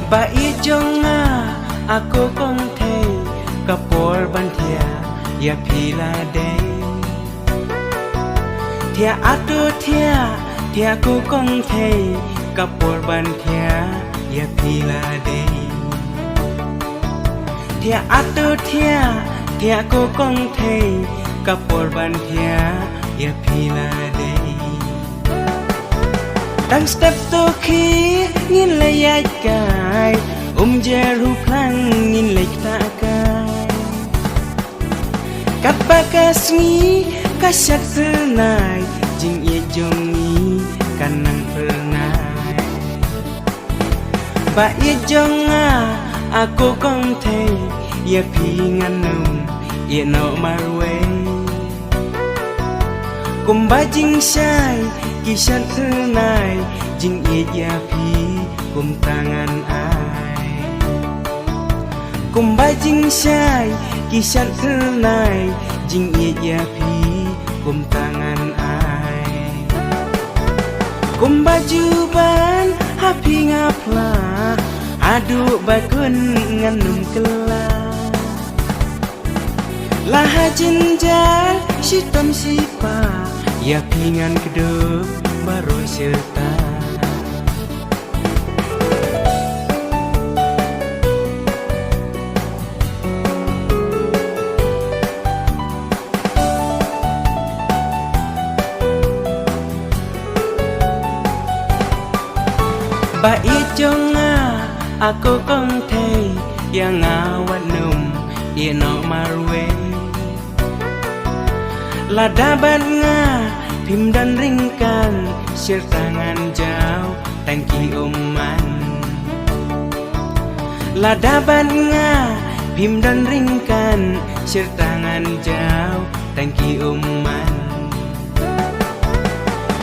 Ba i jonga aku kong thei kapor ban thia ya phila dei thia atu thia ku kong thei kapor ban thia ya phila dei thia atu thia ku kong thei kapor ban thia ya phila dei Đang step to khi nhìn lấy ai cài jeru plang nhìn lấy ta cài kapakas ni kasyak pernai jing ye jongi kanang pernai ba ye jonga aku kong thei ye pingan num ye no marwe kumba jing sai kisah tenai jing ia pi kum tangan ai kum bajing sai kisah tenai jing ia pi kum tangan ai kum baju ban hapi ngapla adu bakun nganum kela laha jinjar sitom sipa ya pingan kedua baru serta ba i jonga aku kong thei yang ngawat num ye no marwe ladaban nga Pim dan ringkan share tangan jauh tangki uman ladaban nga Pim dan ringkan share tangan jauh tangki uman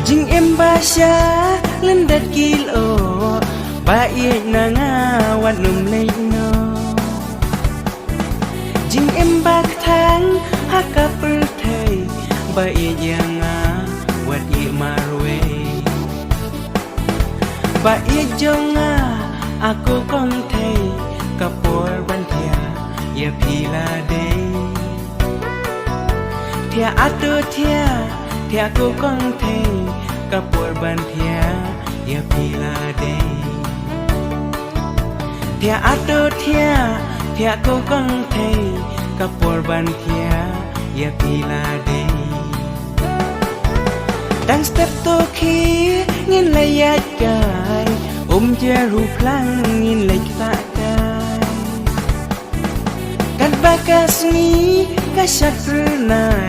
jing embasya lendat kilo baik nangawat num leino jing embak thang haka perthai baik yang wat i marwe ba i jonga aku kong thei kapor ban thia ya phila dei thia atu thia ku kong thei kapor ban thia ya phila dei thia atu thia ku kong thei kapor ban thia ya phila dei Đang step to khi nhìn lấy ai cài jeru plang nhìn lấy ta cài kan bakas ni kasyak pernai